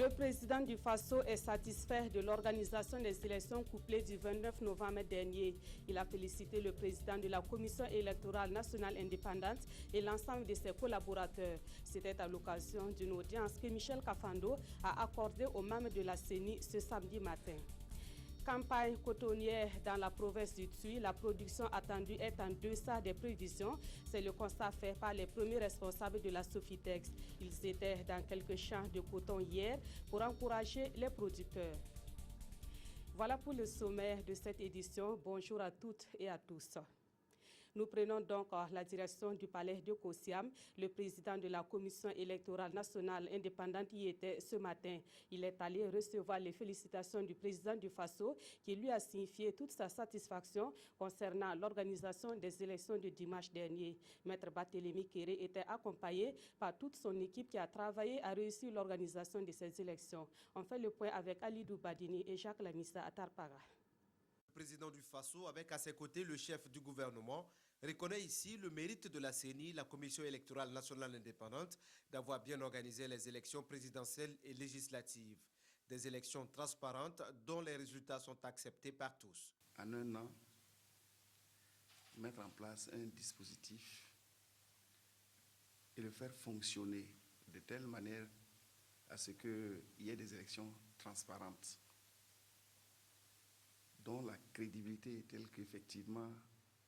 Le président du Faso est satisfait de l'organisation des élections couplées du 29 novembre dernier. Il a félicité le président de la Commission électorale nationale indépendante et l'ensemble de ses collaborateurs. C'était à l'occasion d'une audience que Michel Kafando a accordée aux membres de la CENI ce samedi matin. Campagne cotonnière dans la province du Tuy, la production attendue est en deçà des prévisions. C'est le constat fait par les premiers responsables de la Sofitex. Ils étaient dans quelques champs de coton hier pour encourager les producteurs. Voilà pour le sommaire de cette édition. Bonjour à toutes et à tous. Nous prenons donc la direction du palais de Kosiam. Le président de la Commission électorale nationale indépendante y était ce matin. Il est allé recevoir les félicitations du président du Faso qui lui a signifié toute sa satisfaction concernant l'organisation des élections de dimanche dernier. Maître Barthélémy Kéré était accompagné par toute son équipe qui a travaillé à réussir l'organisation de ces élections. On fait le point avec Alidou Badini et Jacques Lamissa à Tarpara. Le président du Faso, avec à ses côtés le chef du gouvernement, reconnaît ici le mérite de la CENI, la Commission électorale nationale indépendante, d'avoir bien organisé les élections présidentielles et législatives. Des élections transparentes dont les résultats sont acceptés par tous. En un an, mettre en place un dispositif et le faire fonctionner de telle manière à ce qu'il y ait des élections transparentes, dont la crédibilité est telle qu'effectivement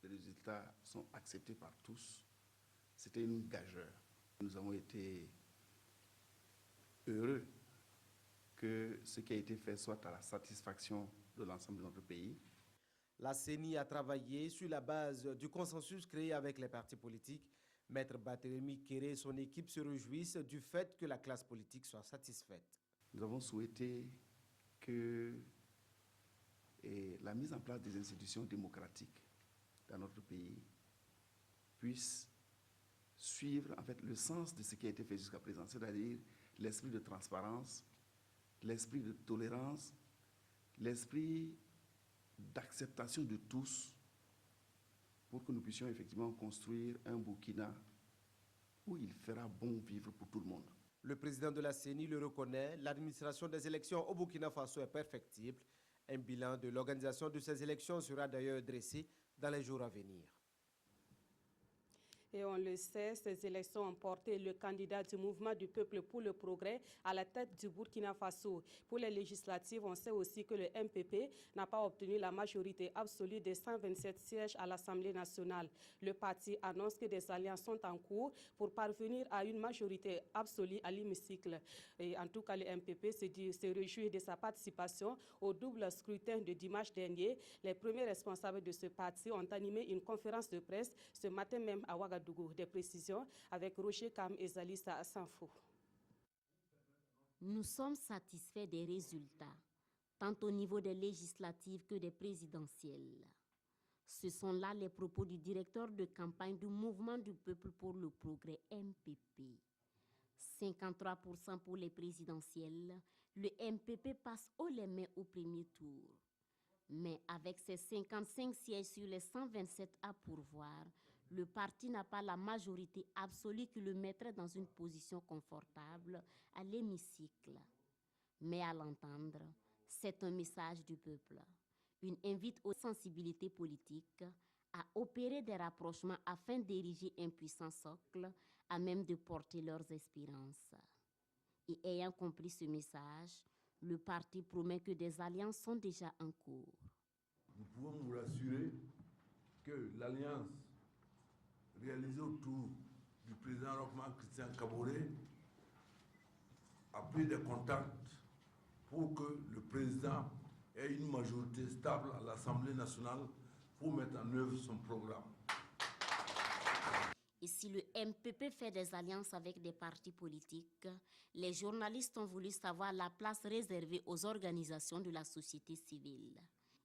les résultats sont acceptés par tous, c'était une gageure. Nous avons été heureux que ce qui a été fait soit à la satisfaction de l'ensemble de notre pays. La CENI a travaillé sur la base du consensus créé avec les partis politiques. Maître Barthélémy Kéré et son équipe se réjouissent du fait que la classe politique soit satisfaite. Nous avons souhaité que la mise en place des institutions démocratiques dans notre pays puisse suivre en fait le sens de ce qui a été fait jusqu'à présent, c'est-à-dire l'esprit de transparence, l'esprit de tolérance, l'esprit d'acceptation de tous pour que nous puissions effectivement construire un Burkina où il fera bon vivre pour tout le monde. Le président de la CENI le reconnaît, l'administration des élections au Burkina Faso est perfectible. Un bilan de l'organisation de ces élections sera d'ailleurs dressé dans les jours à venir. Et on le sait, ces élections ont porté le candidat du mouvement du peuple pour le progrès à la tête du Burkina Faso. Pour les législatives, on sait aussi que le MPP n'a pas obtenu la majorité absolue des 127 sièges à l'Assemblée nationale. Le parti annonce que des alliances sont en cours pour parvenir à une majorité absolue à l'hémicycle. Et en tout cas, le MPP se réjouit de sa participation au double scrutin de dimanche dernier. Les premiers responsables de ce parti ont animé une conférence de presse ce matin même à Ouagadougou. Des précisions avec Roger Kam et Zalissa Sanfo. Nous sommes satisfaits des résultats, tant au niveau des législatives que des présidentielles. Ce sont là les propos du directeur de campagne du Mouvement du Peuple pour le Progrès MPP. 53% pour les présidentielles, le MPP passe haut les mains au premier tour. Mais avec ses 55 sièges sur les 127 à pourvoir, le parti n'a pas la majorité absolue qui le mettrait dans une position confortable à l'hémicycle. Mais à l'entendre, c'est un message du peuple, une invite aux sensibilités politiques à opérer des rapprochements afin d'ériger un puissant socle à même de porter leurs espérances. Et ayant compris ce message, le parti promet que des alliances sont déjà en cours. Nous pouvons vous rassurer que l'alliance réalisée autour du président Rochman Christian Kaboré a pris des contacts pour que le président ait une majorité stable à l'Assemblée nationale pour mettre en œuvre son programme. Et si le MPP fait des alliances avec des partis politiques, les journalistes ont voulu savoir la place réservée aux organisations de la société civile.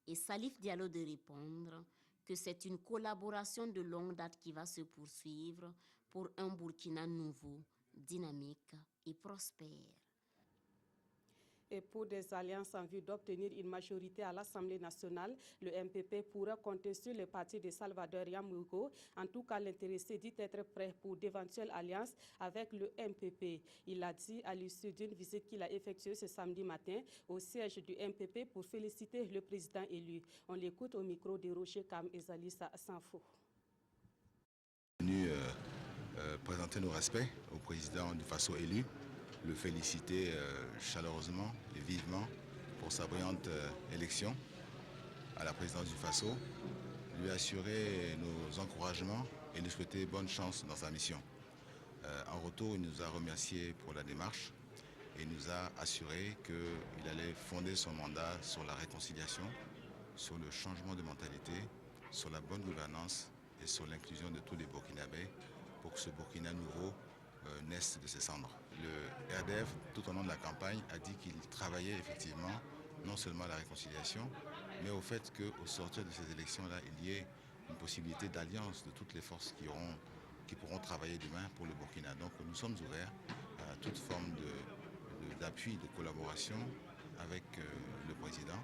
Et Salif Diallo de répondre que c'est une collaboration de longue date qui va se poursuivre pour un Burkina nouveau, dynamique et prospère. Et pour des alliances en vue d'obtenir une majorité à l'Assemblée nationale, le MPP pourra compter sur le parti de Salvador Yamugo. En tout cas, l'intéressé dit être prêt pour d'éventuelles alliances avec le MPP. Il l'a dit à l'issue d'une visite qu'il a effectuée ce samedi matin au siège du MPP pour féliciter le président élu. On l'écoute au micro de Rocher Kam et Zalissa Sanfo. Venu présenter nos respects au président du Faso élu, le féliciter chaleureusement et vivement pour sa brillante élection à la présidence du Faso, lui assurer nos encouragements et lui souhaiter bonne chance dans sa mission. En retour, il nous a remerciés pour la démarche et nous a assuré qu'il allait fonder son mandat sur la réconciliation, sur le changement de mentalité, sur la bonne gouvernance et sur l'inclusion de tous les Burkinabés pour que ce Burkina nouveau naisse de ses cendres. Le RDF, tout au long de la campagne, a dit qu'il travaillait effectivement non seulement à la réconciliation, mais au fait qu'au sortir de ces élections-là, il y ait une possibilité d'alliance de toutes les forces qui pourront travailler demain pour le Burkina. Donc nous sommes ouverts à toute forme d'appui, de collaboration avec le président.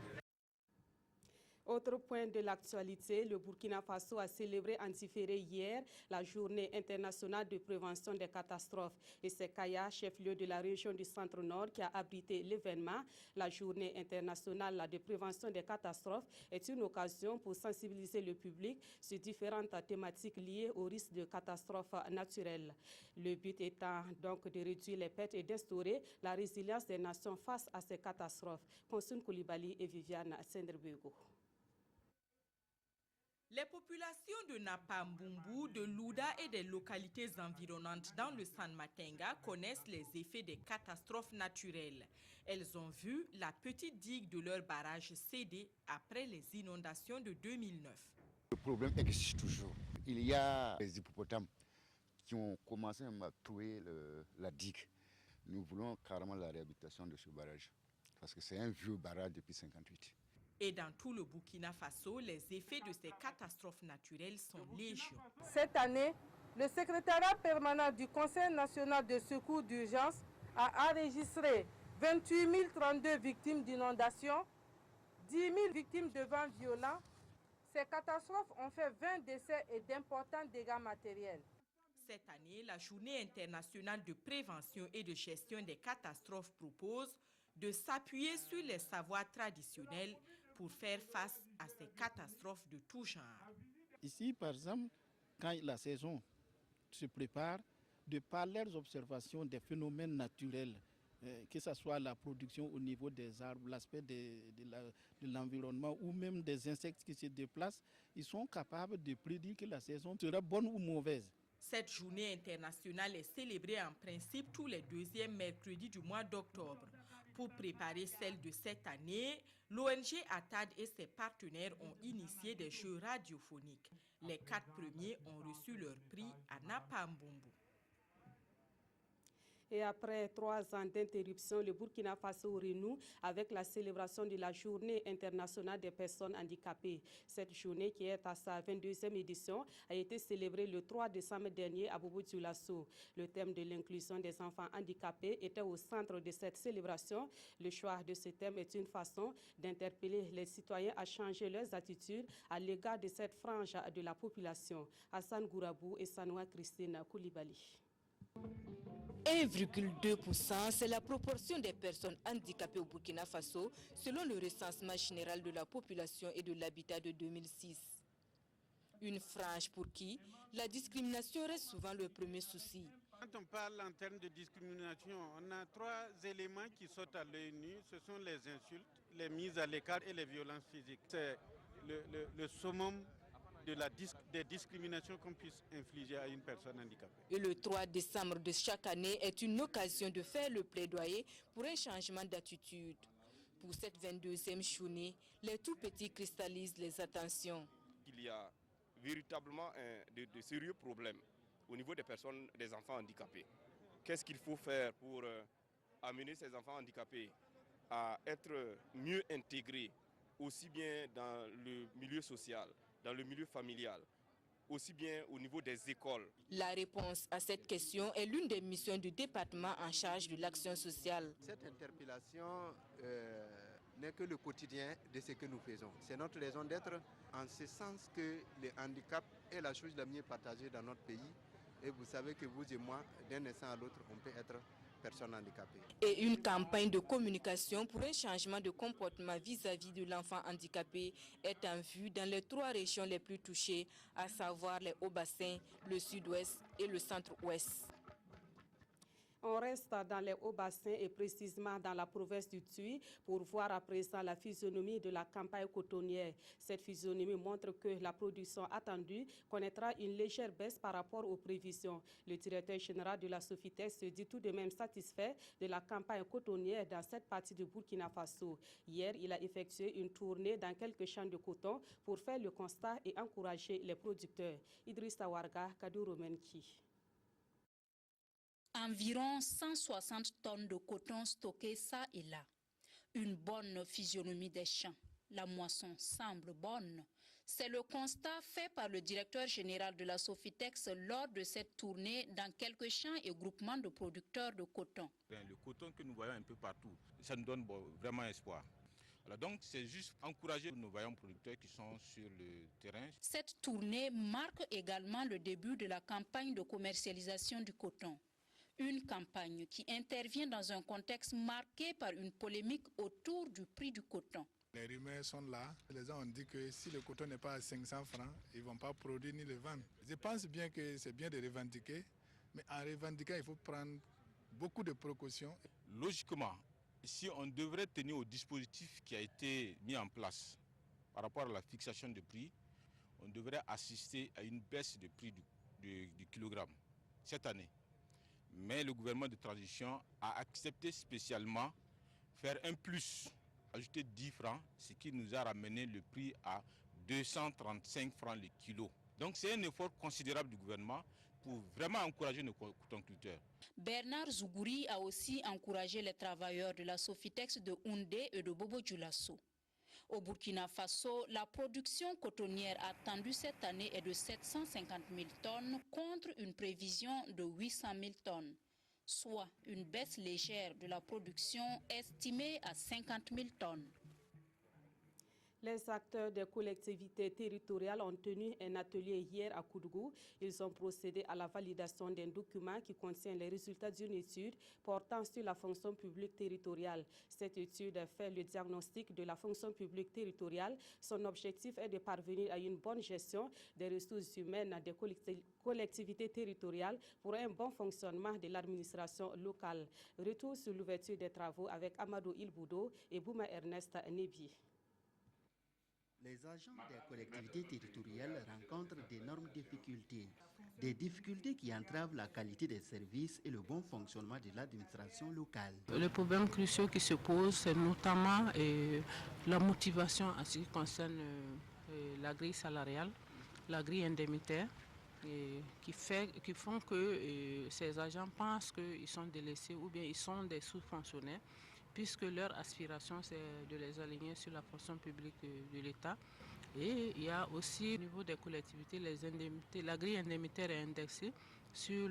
Autre point de l'actualité, le Burkina Faso a célébré en différé hier la journée internationale de prévention des catastrophes. Et c'est Kaya, chef-lieu de la région du Centre-Nord, qui a abrité l'événement. La journée internationale de prévention des catastrophes est une occasion pour sensibiliser le public sur différentes thématiques liées au risque de catastrophes naturelles. Le but étant donc de réduire les pertes et d'instaurer la résilience des nations face à ces catastrophes. Konsun Koulibaly et Viviane Sendrebego. Les populations de Napambumbu, de Louda et des localités environnantes dans le San Matenga connaissent les effets des catastrophes naturelles. Elles ont vu la petite digue de leur barrage céder après les inondations de 2009. Le problème existe toujours. Il y a des hippopotames qui ont commencé à trouer la digue. Nous voulons carrément la réhabilitation de ce barrage parce que c'est un vieux barrage depuis 1958. Et dans tout le Burkina Faso, les effets de ces catastrophes naturelles sont légion. Cette année, le secrétariat permanent du Conseil national de secours d'urgence a enregistré 28 032 victimes d'inondations, 10 000 victimes de vents violents. Ces catastrophes ont fait 20 décès et d'importants dégâts matériels. Cette année, la Journée internationale de prévention et de gestion des catastrophes propose de s'appuyer sur les savoirs traditionnels pour faire face à ces catastrophes de tout genre. Ici, par exemple, quand la saison se prépare, de par leurs observations des phénomènes naturels, que ce soit la production au niveau des arbres, l'aspect de l'environnement ou même des insectes qui se déplacent, ils sont capables de prédire que la saison sera bonne ou mauvaise. Cette journée internationale est célébrée en principe tous les deuxièmes mercredis du mois d'octobre. Pour préparer celle de cette année, l'ONG ATAD et ses partenaires ont initié des jeux radiophoniques. Les 4 premiers ont reçu leur prix à Napambumbu. Et après 3 ans d'interruption, le Burkina Faso renoue avec la célébration de la Journée internationale des personnes handicapées. Cette journée, qui est à sa 22e édition, a été célébrée le 3 décembre dernier à Bobo-Dioulasso. Le thème de l'inclusion des enfants handicapés était au centre de cette célébration. Le choix de ce thème est une façon d'interpeller les citoyens à changer leurs attitudes à l'égard de cette frange de la population. Hassan Gourabou et Sanoua Christine Koulibaly. 1,2%, c'est la proportion des personnes handicapées au Burkina Faso, selon le recensement général de la population et de l'habitat de 2006. Une frange pour qui la discrimination reste souvent le premier souci. Quand on parle en termes de discrimination, on a 3 éléments qui sautent à l'œil nu. Ce sont les insultes, les mises à l'écart et les violences physiques. C'est le summum des discriminations qu'on puisse infliger à une personne handicapée. Et le 3 décembre de chaque année est une occasion de faire le plaidoyer pour un changement d'attitude. Pour cette 22e journée, les tout-petits cristallisent les attentions. Il y a véritablement de sérieux problèmes au niveau des personnes, des enfants handicapés. Qu'est-ce qu'il faut faire pour amener ces enfants handicapés à être mieux intégrés, aussi bien dans le milieu social, dans le milieu familial, aussi bien au niveau des écoles. La réponse à cette question est l'une des missions du département en charge de l'action sociale. Cette interpellation n'est que le quotidien de ce que nous faisons. C'est notre raison d'être, en ce sens que le handicap est la chose la mieux partagée dans notre pays. Et vous savez que vous et moi, d'un instant à l'autre, on peut être personne handicapée. Et une campagne de communication pour un changement de comportement vis-à-vis de l'enfant handicapé est en vue dans les 3 régions les plus touchées, à savoir les Hauts-Bassins, le Sud-Ouest et le Centre-Ouest. On reste dans les Hauts-Bassins et précisément dans la province du Tuy pour voir à présent la physionomie de la campagne cotonnière. Cette physionomie montre que la production attendue connaîtra une légère baisse par rapport aux prévisions. Le directeur général de la Sofitex se dit tout de même satisfait de la campagne cotonnière dans cette partie du Burkina Faso. Hier, il a effectué une tournée dans quelques champs de coton pour faire le constat et encourager les producteurs. Idrissa Warga, Kaduro Menki. Environ 160 tonnes de coton stockées ça et là. Une bonne physionomie des champs. La moisson semble bonne. C'est le constat fait par le directeur général de la Sofitex lors de cette tournée dans quelques champs et groupements de producteurs de coton. Le coton que nous voyons un peu partout, ça nous donne vraiment espoir. Alors donc c'est juste encourager nos vaillants producteurs qui sont sur le terrain. Cette tournée marque également le début de la campagne de commercialisation du coton. Une campagne qui intervient dans un contexte marqué par une polémique autour du prix du coton. Les rumeurs sont là. Les gens ont dit que si le coton n'est pas à 500 francs, ils ne vont pas produire ni le vendre. Je pense bien que c'est bien de revendiquer, mais en revendiquant, il faut prendre beaucoup de précautions. Logiquement, si on devrait tenir au dispositif qui a été mis en place par rapport à la fixation de prix, on devrait assister à une baisse de prix du kilogramme cette année. Mais le gouvernement de transition a accepté spécialement faire un plus, ajouter 10 francs, ce qui nous a ramené le prix à 235 francs le kilo. Donc c'est un effort considérable du gouvernement pour vraiment encourager nos cotonculteurs. Bernard Zougouri a aussi encouragé les travailleurs de la Sofitex de Houndé et de Bobo Dioulasso. Au Burkina Faso, la production cotonnière attendue cette année est de 750 000 tonnes contre une prévision de 800 000 tonnes, soit une baisse légère de la production estimée à 50 000 tonnes. Les acteurs des collectivités territoriales ont tenu un atelier hier à Koudougou. Ils ont procédé à la validation d'un document qui contient les résultats d'une étude portant sur la fonction publique territoriale. Cette étude fait le diagnostic de la fonction publique territoriale. Son objectif est de parvenir à une bonne gestion des ressources humaines des collectivités territoriales pour un bon fonctionnement de l'administration locale. Retour sur l'ouverture des travaux avec Amadou Ilboudo et Bouma Ernest Nebi. Les agents des collectivités territoriales rencontrent d'énormes difficultés. Des difficultés qui entravent la qualité des services et le bon fonctionnement de l'administration locale. Les problèmes cruciaux qui se posent, c'est notamment la motivation en ce qui concerne la grille salariale, la grille indemnitaire, qui font que ces agents pensent qu'ils sont délaissés ou bien ils sont des sous-fonctionnaires, puisque leur aspiration, c'est de les aligner sur la fonction publique de l'État. Et il y a aussi au niveau des collectivités, les indemnités, la grille indemnitaire est indexée sur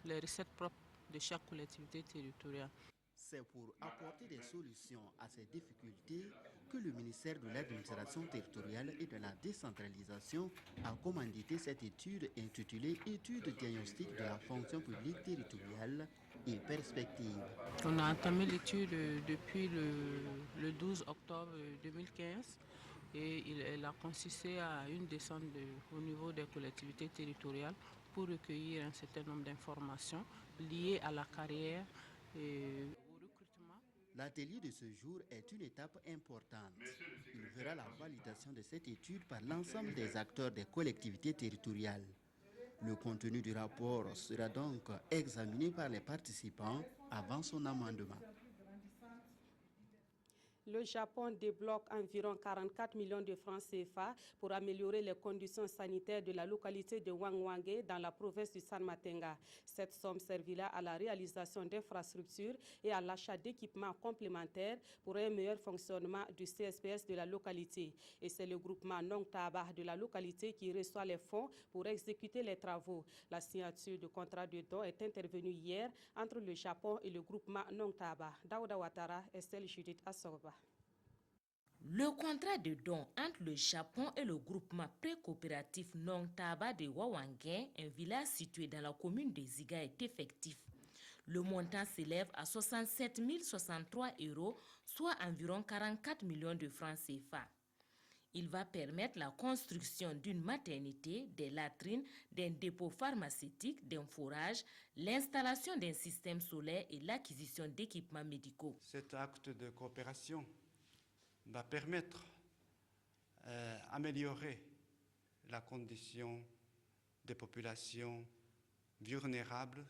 les recettes propres de chaque collectivité territoriale. C'est pour apporter des solutions à ces difficultés que le ministère de l'Administration territoriale et de la décentralisation a commandité cette étude intitulée « Étude diagnostic de la fonction publique territoriale et perspectives ». On a entamé l'étude depuis le 12 octobre 2015 et elle a consisté à une descente au niveau des collectivités territoriales pour recueillir un certain nombre d'informations liées à la carrière et L'atelier de ce jour est une étape importante. Il verra la validation de cette étude par l'ensemble des acteurs des collectivités territoriales. Le contenu du rapport sera donc examiné par les participants avant son amendement. Le Japon débloque environ 44 millions de francs CFA pour améliorer les conditions sanitaires de la localité de Wangwange dans la province du Sanmatenga. Cette somme servira à la réalisation d'infrastructures et à l'achat d'équipements complémentaires pour un meilleur fonctionnement du CSPS de la localité. Et c'est le groupement Nong Taba de la localité qui reçoit les fonds pour exécuter les travaux. La signature du contrat de don est intervenue hier entre le Japon et le groupement Nong Taba. Daouda Ouattara et Estelle Judith Assorba. Le contrat de don entre le Japon et le groupement pré-coopératif Nong Taba de Wawangé, un village situé dans la commune de Ziga, est effectif. Le montant s'élève à 67 063 €, soit environ 44 millions de francs CFA. Il va permettre la construction d'une maternité, des latrines, d'un dépôt pharmaceutique, d'un forage, l'installation d'un système solaire et l'acquisition d'équipements médicaux. Cet acte de coopération va permettre d'améliorer la condition des populations vulnérables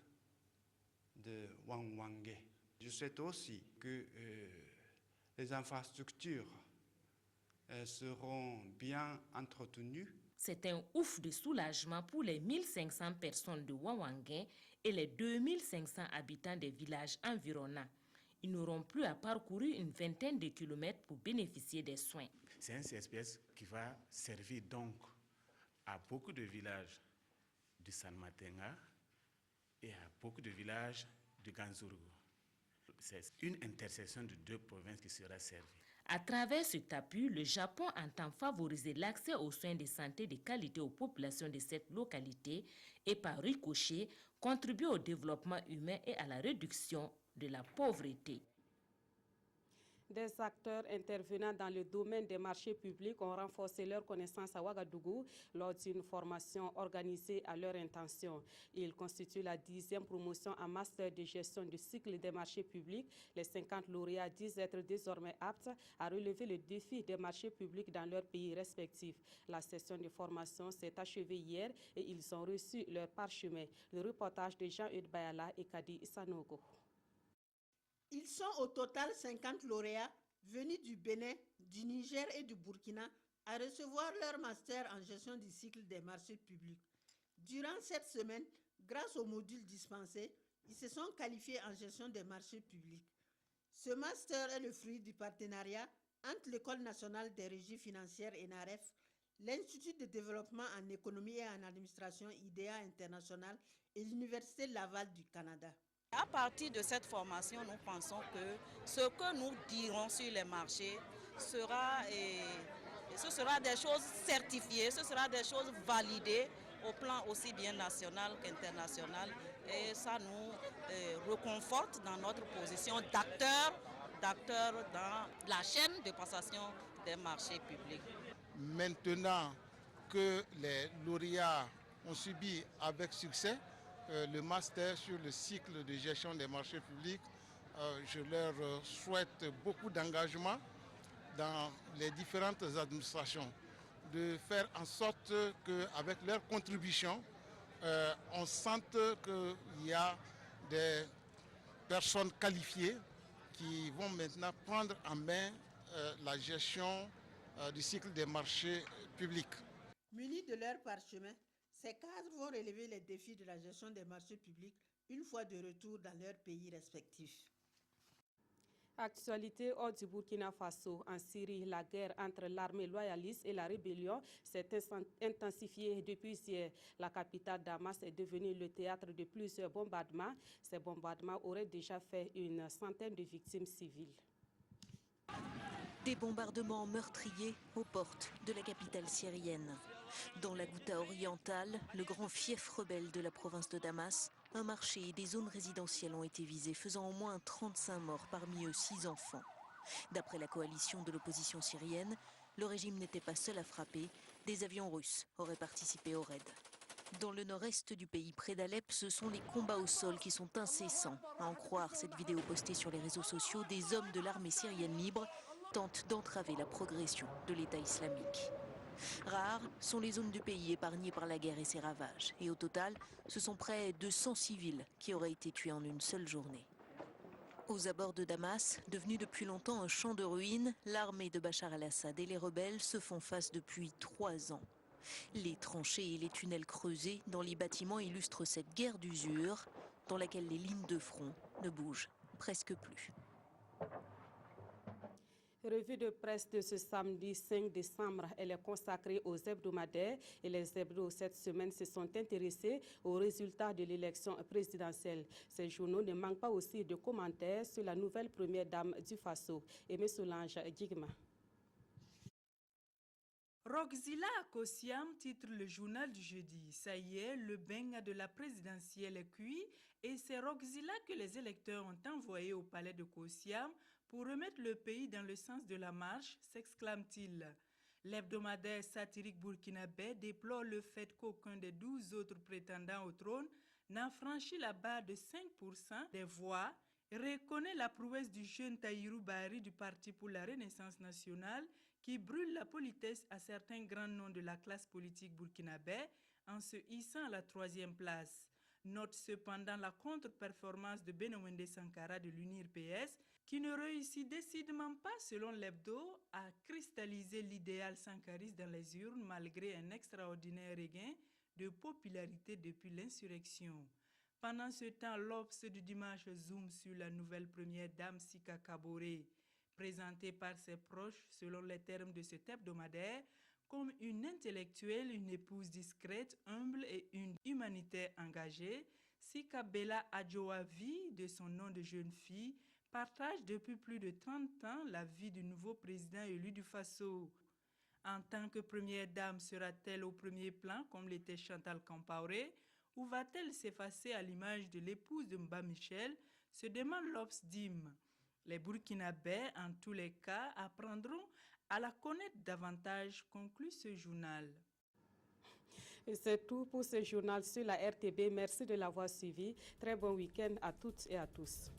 de Wangwange. Je souhaite aussi que les infrastructures seront bien entretenues. C'est un ouf de soulagement pour les 1500 personnes de Wawangé et les 2500 habitants des villages environnants. Ils n'auront plus à parcourir une vingtaine de kilomètres pour bénéficier des soins. C'est un CSPS qui va servir donc à beaucoup de villages du Sanmatenga et à beaucoup de villages du Ganzuru. C'est une intersection de deux provinces qui sera servie. À travers cet appui, le Japon entend favoriser l'accès aux soins de santé de qualité aux populations de cette localité et par ricochet, contribuer au développement humain et à la réduction de la pauvreté. Des acteurs intervenant dans le domaine des marchés publics ont renforcé leur connaissance à Ouagadougou lors d'une formation organisée à leur intention. Ils constituent la 10e promotion en master de gestion du cycle des marchés publics. Les 50 lauréats disent être désormais aptes à relever le défi des marchés publics dans leurs pays respectifs. La session de formation s'est achevée hier et ils ont reçu leur parchemin. Le reportage de Jean-Eudes Bayala et Kadi Isanogo. Ils sont au total 50 lauréats venus du Bénin, du Niger et du Burkina à recevoir leur master en gestion du cycle des marchés publics. Durant cette semaine, grâce aux modules dispensés, ils se sont qualifiés en gestion des marchés publics. Ce master est le fruit du partenariat entre l'École nationale des régies financières ENAREF, l'Institut de développement en économie et en administration IDEA International et l'Université Laval du Canada. À partir de cette formation, nous pensons que ce que nous dirons sur les marchés ce sera des choses certifiées, ce sera des choses validées au plan aussi bien national qu'international. Et ça nous reconforte dans notre position d'acteur dans la chaîne de passation des marchés publics. Maintenant que les lauréats ont subi avec succès le master sur le cycle de gestion des marchés publics, je leur souhaite beaucoup d'engagement dans les différentes administrations, de faire en sorte qu'avec leur contribution, on sente qu'il y a des personnes qualifiées qui vont maintenant prendre en main la gestion du cycle des marchés publics. Munis de leur parchemin, ces cadres vont relever les défis de la gestion des marchés publics une fois de retour dans leurs pays respectifs. Actualité hors du Burkina Faso. En Syrie, la guerre entre l'armée loyaliste et la rébellion s'est intensifiée depuis hier. La capitale Damas est devenue le théâtre de plusieurs bombardements. Ces bombardements auraient déjà fait une centaine de victimes civiles. Des bombardements meurtriers aux portes de la capitale syrienne. Dans la Ghouta orientale, le grand fief rebelle de la province de Damas, un marché et des zones résidentielles ont été visés, faisant au moins 35 morts, parmi eux 6 enfants. D'après la coalition de l'opposition syrienne, le régime n'était pas seul à frapper, des avions russes auraient participé au raid. Dans le nord-est du pays, près d'Alep, ce sont les combats au sol qui sont incessants. À en croire cette vidéo postée sur les réseaux sociaux, des hommes de l'armée syrienne libre tentent d'entraver la progression de l'État islamique. Rares sont les zones du pays épargnées par la guerre et ses ravages. Et au total, ce sont près de 100 civils qui auraient été tués en une seule journée. Aux abords de Damas, devenu depuis longtemps un champ de ruines, l'armée de Bachar el-Assad et les rebelles se font face depuis 3 ans. Les tranchées et les tunnels creusés dans les bâtiments illustrent cette guerre d'usure dans laquelle les lignes de front ne bougent presque plus. Revue de presse de ce samedi 5 décembre, elle est consacrée aux hebdomadaires et les hebdos cette semaine se sont intéressés aux résultats de l'élection présidentielle. Ces journaux ne manquent pas aussi de commentaires sur la nouvelle première dame du Faso, Aimé Solange Guigma. Roxila Kossiam titre le journal du jeudi. Ça y est, le bain de la présidentielle est cuit et c'est Roxila que les électeurs ont envoyé au palais de Kossiam pour remettre le pays dans le sens de la marche, s'exclame-t-il. L'hebdomadaire satirique burkinabé déplore le fait qu'aucun des 12 autres prétendants au trône n'a franchi la barre de 5% des voix et reconnaît la prouesse du jeune Tahirou Bahri du Parti pour la Renaissance nationale qui brûle la politesse à certains grands noms de la classe politique burkinabé en se hissant à la 3e place. Note cependant la contre-performance de Benouende Sankara de l'UNIR-PS qui ne réussit décidément pas, selon l'hebdo, à cristalliser l'idéal sankariste dans les urnes malgré un extraordinaire regain de popularité depuis l'insurrection. Pendant ce temps, l'Obs du dimanche zoom sur la nouvelle première dame Sika Kaboré, présentée par ses proches, selon les termes de cet hebdomadaire, comme une intellectuelle, une épouse discrète, humble et une humanitaire engagée. Sika Bella Adjoavi, de son nom de jeune fille, partage depuis plus de 30 ans la vie du nouveau président élu du Faso. En tant que première dame, sera-t-elle au premier plan comme l'était Chantal Compaoré ou va-t-elle s'effacer à l'image de l'épouse de Mba Michel, se demande l'Obs Dim. Les Burkinabés, en tous les cas, apprendront à la connaître davantage, conclut ce journal. Et c'est tout pour ce journal sur la RTB. Merci de l'avoir suivi. Très bon week-end à toutes et à tous.